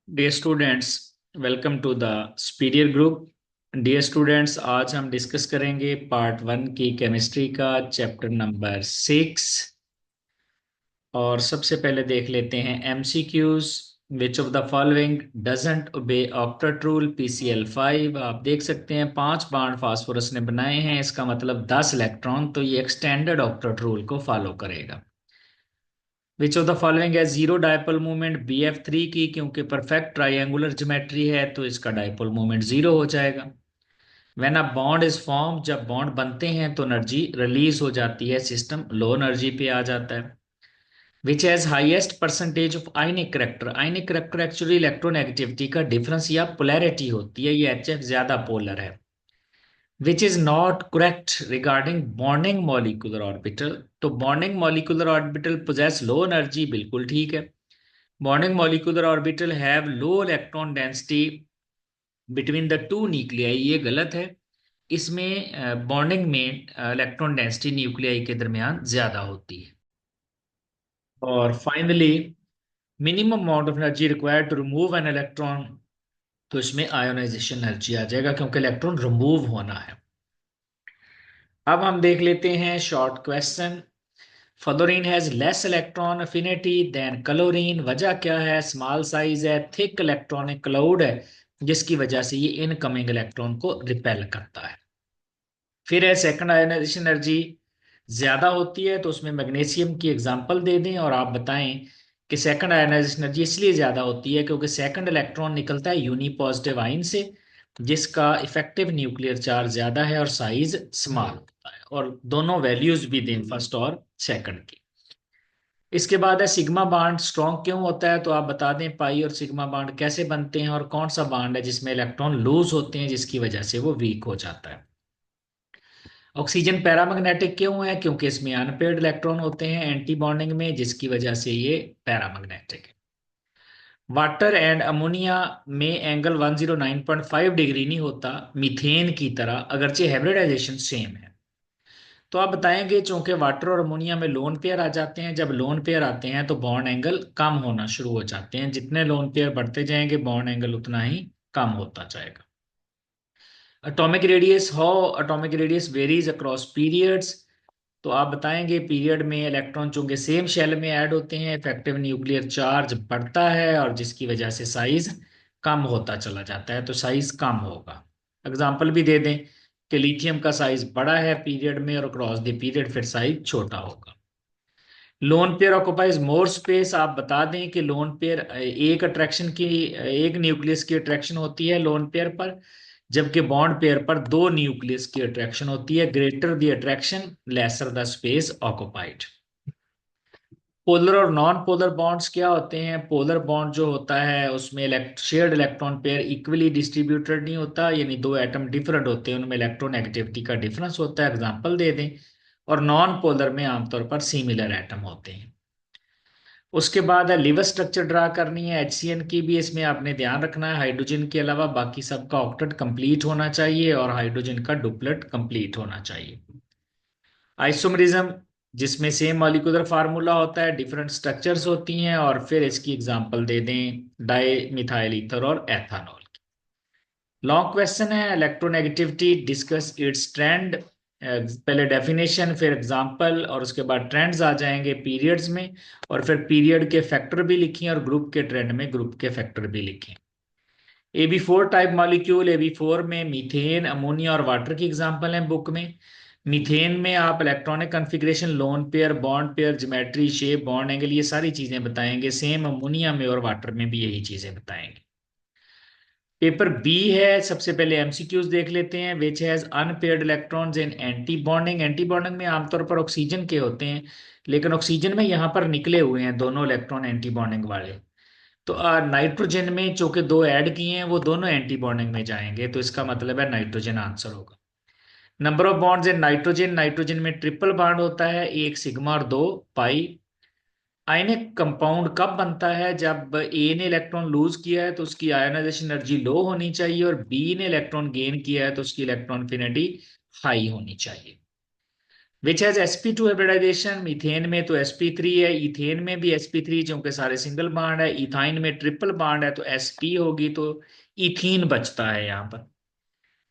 Dear students, welcome to the superior group. Dear students, आज हम discuss करेंगे part 1 की केमिस्ट्री का चैप्टर नंबर 6। और सबसे पहले देख लेते हैं MCQs. Which of the following doesn't obey octet rule PCl5। आप देख सकते हैं 5 बाण फास्फोरस ने बनाए हैं, इसका मतलब 10 इलेक्ट्रॉन, तो ये एक्सटेंडेड ऑक्टेट रूल को फॉलो करेगा। विच ऑफ द फॉलोइंग है जीरो डायपोल मूवमेंट BF3 की, क्योंकि परफेक्ट ट्राइंगुलर ज्योमेट्री है तो इसका डायपोल मूवमेंट जीरो हो जाएगा। When a bond is form, जब बॉन्ड बनते हैं तो एनर्जी रिलीज हो जाती है, सिस्टम लो एनर्जी पे आ जाता है। Which has highest percentage of ionic character. Ionic character actually electronegativity का डिफरेंस या पोलैरिटी होती है, ये HF ज्यादा पोलर है। Which is not correct regarding bonding molecular orbital. तो bonding molecular orbital possesses low energy, बिल्कुल ठीक है। Bonding molecular orbital have low electron density between the two nuclei, ये गलत है। इसमें बॉन्डिंग में इलेक्ट्रॉन डेंसिटी न्यूक्लियाई के दरमियान ज्यादा होती है। और finally, minimum amount of energy required to remove an electron, तो इसमें आयोनाइजेशन एनर्जी आ जाएगा क्योंकि इलेक्ट्रॉन रिमूव होना है। अब हम देख लेते हैं short question. Fluorine has less electron affinity than chlorine. वजह क्या है? स्मॉल साइज है, थिक इलेक्ट्रॉनिक क्लाउड है, जिसकी वजह से ये इनकमिंग इलेक्ट्रॉन को रिपेल करता है। फिर है सेकंड आयोनाइजेशन एनर्जी ज्यादा होती है, तो उसमें मैग्नीशियम की एग्जांपल दे दें और आप बताएं कि सेकंड आयोनाइजेशन एनर्जी इसलिए ज्यादा होती है क्योंकि सेकंड इलेक्ट्रॉन निकलता है यूनिपॉजिटिव आयन से, जिसका इफेक्टिव न्यूक्लियर चार्ज ज्यादा है और साइज स्मॉल होता है। और दोनों वैल्यूज भी दें, फर्स्ट और सेकंड की। इसके बाद है सिग्मा बाड स्ट्रॉन्ग क्यों होता है, तो आप बता दें पाई और सिग्मा बाड कैसे बनते हैं और कौन सा बाड है जिसमें इलेक्ट्रॉन लूज होते हैं जिसकी वजह से वो वीक हो जाता है। ऑक्सीजन पैरामैग्नेटिक क्यों है? क्योंकि इसमें अनपेयर्ड इलेक्ट्रॉन होते हैं एंटी बॉन्डिंग में, जिसकी वजह से ये पैरामैग्नेटिक है। वाटर एंड अमोनिया में एंगल 109.5 डिग्री नहीं होता मीथेन की तरह, अगरचे हाइब्रिडाइजेशन सेम है। तो आप बताएंगे चूंकि वाटर और अमोनिया में लोन पेयर आ जाते हैं, जब लोन पेयर आते हैं तो बॉन्ड एंगल कम होना शुरू हो जाते हैं, जितने लोन पेयर बढ़ते जाएंगे बॉन्ड एंगल उतना ही कम होता जाएगा। Atomic radius, how atomic radius varies across periods. तो आप बताएंगे पीरियड में इलेक्ट्रॉन चूंकि सेम शेल में ऐड होते हैं, इफेक्टिव न्यूक्लियर चार्ज बढ़ता है और जिसकी वजह से साइज कम होता चला जाता है, तो साइज कम होगा। एग्जाम्पल भी दे दें कि लिथियम का साइज बड़ा है पीरियड में और क्रॉस द पीरियड फिर साइज छोटा होगा। Lone pair occupies more space. आप बता दें कि लोन पेयर एक अट्रैक्शन की, एक न्यूक्लियस की अट्रैक्शन होती है लोन पेयर पर, जबकि बॉन्ड पेयर पर दो न्यूक्लियस की अट्रैक्शन होती है। Greater the attraction lesser the space occupied. Polar और नॉन पोलर बॉन्ड्स क्या होते हैं? पोलर बॉन्ड जो होता है उसमें shared electron pair equally distributed नहीं होता, यानी दो एटम डिफरेंट होते हैं, उनमें इलेक्ट्रोनेगेटिविटी का डिफरेंस होता है। एग्जांपल दे दें। और नॉन पोलर में आमतौर पर सिमिलर एटम होते हैं। उसके बाद है लिवर स्ट्रक्चर ड्रा करनी है HCN की भी, इसमें आपने ध्यान रखना है हाइड्रोजन के अलावा बाकी सबका ऑक्टेट कंप्लीट होना चाहिए और हाइड्रोजन का डुप्लेट कंप्लीट होना चाहिए। आइसोमरिज्म, जिसमें सेम मॉलिक्यूलर फार्मूला होता है, डिफरेंट स्ट्रक्चर्स होती हैं। और फिर इसकी एग्जांपल दे दें डाई मिथाइल ईथर और एथानॉल। लॉन्ग क्वेश्चन है इलेक्ट्रोनेगेटिविटी, डिस्कस इट्स ट्रेंड। पहले डेफिनेशन फिर एग्जांपल और उसके बाद ट्रेंड्स आ जाएंगे पीरियड्स में, और फिर पीरियड के फैक्टर भी लिखें और ग्रुप के ट्रेंड में ग्रुप के फैक्टर भी लिखें। AB4 टाइप मॉलिक्यूल, AB4 में मीथेन, अमोनिया और वाटर की एग्जांपल हैं बुक में। मीथेन में आप electronic configuration, lone pair, bond pair, geometry, shape, bond angle, ये सारी चीजें बताएंगे। सेम अमोनिया में और वाटर में भी यही चीजें बताएंगे। पेपर बी है, सबसे पहले एमसीक्यूज देख लेते हैं। Which has unpaired electrons in anti bonding. Anti bonding में आमतौर पर ऑक्सीजन के होते हैं, लेकिन ऑक्सीजन में यहाँ पर निकले हुए हैं दोनों इलेक्ट्रॉन एंटी बॉन्डिंग वाले। तो नाइट्रोजन में जो कि दो ऐड किए हैं वो दोनों एंटी बॉन्डिंग में जाएंगे, तो इसका मतलब है नाइट्रोजन आंसर होगा। Number of bonds in nitrogen, nitrogen में ट्रिपल बॉन्ड होता है, एक सिग्मा और दो पाई। आयनिक कंपाउंड कब बनता है? जब ए ने इलेक्ट्रॉन लूज किया है तो उसकी आयोनाइजेशन एनर्जी लो होनी चाहिए, और बी ने इलेक्ट्रॉन गेन किया है तो उसकी इलेक्ट्रॉन एफिनिटी हाई होनी चाहिए। Which has sp2 hybridisation, methane में तो sp3 है, इथेन में भी sp3 क्योंकि सारे सिंगल बॉन्ड है, इथाइन में ट्रिपल बॉन्ड है तो sp होगी, तो इथीन बचता है यहाँ पर।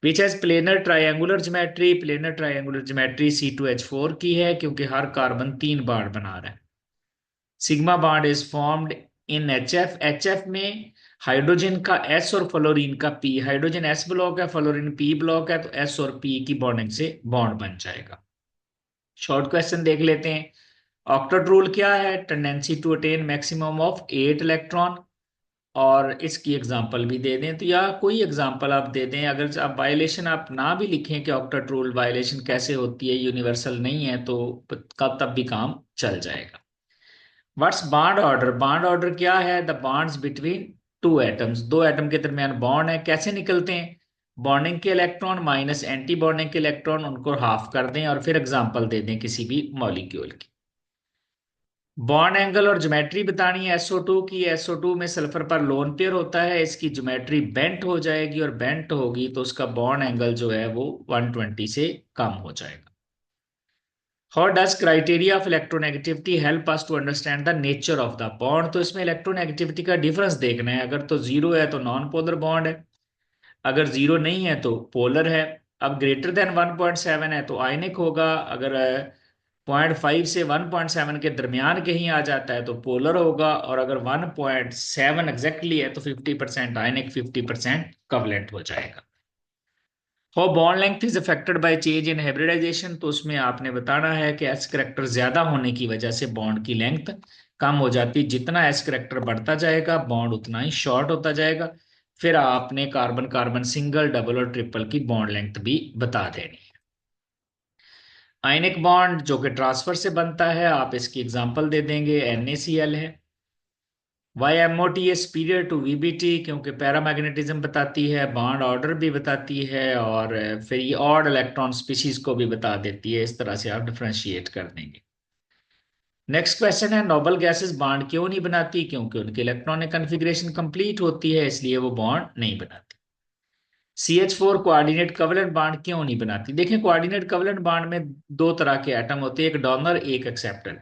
Which has planar triangular geometry, planar triangular geometry C2H4 की है क्योंकि हर कार्बन 3 बॉन्ड बना रहा है। Sigma bond is formed in HF में हाइड्रोजन का S और फ्लोरीन का P, हाइड्रोजन S ब्लॉक है, फ्लोरीन P ब्लॉक है, तो S और P की बॉन्डिंग से बॉन्ड बन जाएगा। शॉर्ट क्वेश्चन देख लेते हैं। ऑक्टेट रूल क्या है? Tendency to attain maximum of 8 electron. और इसकी एग्जांपल भी दे दें तो, या कोई एग्जांपल आप दे दें, अगर आप वायलेशन आप ना भी लिखें कि ऑक्टेट रूल वायलेशन कैसे होती है, यूनिवर्सल नहीं है, तो तब भी काम चल जाएगा। What's bond order? Bond order क्या है? The bonds between two atoms, दो एटम के दरमियान बॉन्ड है, कैसे निकलते हैं? बॉन्डिंग के इलेक्ट्रॉन माइनस एंटी बॉन्डिंग के इलेक्ट्रॉन, उनको हाफ कर दें और फिर एग्जांपल दे दें किसी भी मॉलिक्यूल की। बॉन्ड एंगल और ज्योमेट्री बतानी है SO2 की। SO2 में सल्फर पर लोन पेयर होता है, इसकी ज्योमेट्री बेंट हो जाएगी, और बेंट होगी तो उसका बॉन्ड एंगल जो है वो 120 से कम हो जाएगा। How does criteria of electronegativity help us to understand the nature of the bond? तो इसमें इलेक्ट्रोनेगेटिविटी का डिफरेंस देखना है। अगर तो जीरो है तो नॉन पोलर बॉन्ड है, अगर जीरो नहीं है तो पोलर है। अब ग्रेटर देन 1.7 है तो आयनिक होगा, अगर 0.5 से 1.7 के दरमियान कहीं आ जाता है तो पोलर होगा, और अगर 1.7 एग्जैक्टली है तो 50% आयनिक, 50% कवलेंट हो जाएगा। हो bond length is affected by change in hybridisation, तो उसमें आपने बताना है कि एस करेक्टर ज्यादा होने की वजह से बॉन्ड की लेंथ कम हो जाती है। जितना एस करेक्टर बढ़ता जाएगा बॉन्ड उतना ही शॉर्ट होता जाएगा। फिर आपने कार्बन कार्बन सिंगल, डबल और ट्रिपल की बॉन्ड लेंथ भी बता देनी है। आयनिक बॉन्ड जो कि ट्रांसफर से बनता है, आप इसकी एग्जांपल दे देंगे, NaCl है। Why M O T is superior to VBT क्योंकि पैरामैग्नेटिज्म बताती है, बॉन्ड ऑर्डर भी बताती है, और फिर ये ऑड इलेक्ट्रॉन स्पीशीज को भी बता देती है। इस तरह से आप डिफरेंशिएट कर देंगे। नेक्स्ट क्वेश्चन है, नोबल गैसेस बॉन्ड क्यों नहीं बनाती? क्योंकि उनकी इलेक्ट्रॉनिक कन्फिग्रेशन कंप्लीट होती है, इसलिए वो बॉन्ड नहीं बनाती। CH4 कोऑर्डिनेट कवलेंट बॉन्ड क्यों नहीं बनाती? देखिए, कोऑर्डिनेट कवलेंट बॉन्ड में दो तरह के एटम होते हैं, एक डोनर एक एक्सेप्टर।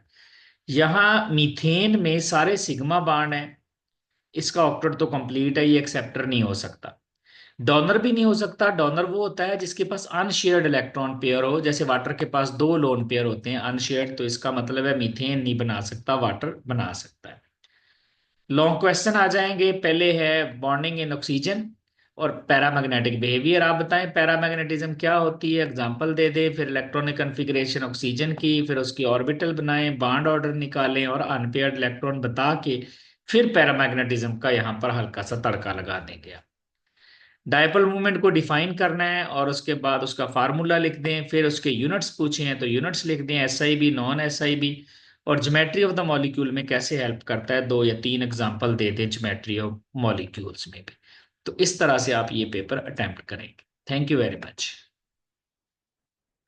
यहाँ मीथेन में सारे सिग्मा बॉन्ड हैं, इसका ऑक्टेट तो कंप्लीट है, ये एक्सेप्टर नहीं हो सकता। डोनर भी नहीं हो सकता। डोनर वो होता है जिसके पास अनशेयर्ड इलेक्ट्रॉन पेयर हो, जैसे वाटर के पास दो लोन पेयर होते हैं अनशेयर्ड, तो इसका मतलब है मीथेन नहीं बना सकता, वाटर बना सकता है। लॉन्ग क्वेश्चन आ जाएंगे। पहले है बॉन्डिंग इन ऑक्सीजन और पैरामैग्नेटिक बिहेवियर। आप बताएं पैरामैग्नेटिज्म क्या होती है, एग्जांपल दे दे, फिर इलेक्ट्रॉनिक कन्फिग्रेशन ऑक्सीजन की, फिर उसकी ऑर्बिटल बनाएं, बॉन्ड ऑर्डर निकालें और अनपेयर्ड इलेक्ट्रॉन बता के फिर पैरामैग्नेटिज्म का यहाँ पर हल्का सा तड़का लगा देंगे। डायपोल मूवमेंट को डिफाइन करना है और उसके बाद उसका फार्मूला लिख दें, फिर उसके यूनिट्स पूछे हैं तो यूनिट्स लिख दें, SI भी नॉन SI भी, और ज्योमेट्री ऑफ द मॉलिक्यूल में कैसे हेल्प करता है, 2 या 3 एग्जांपल दे दें ज्योमेट्री ऑफ मॉलिक्यूल्स में भी। तो इस तरह से आप ये पेपर अटेम्प्ट करेंगे। Thank you very much.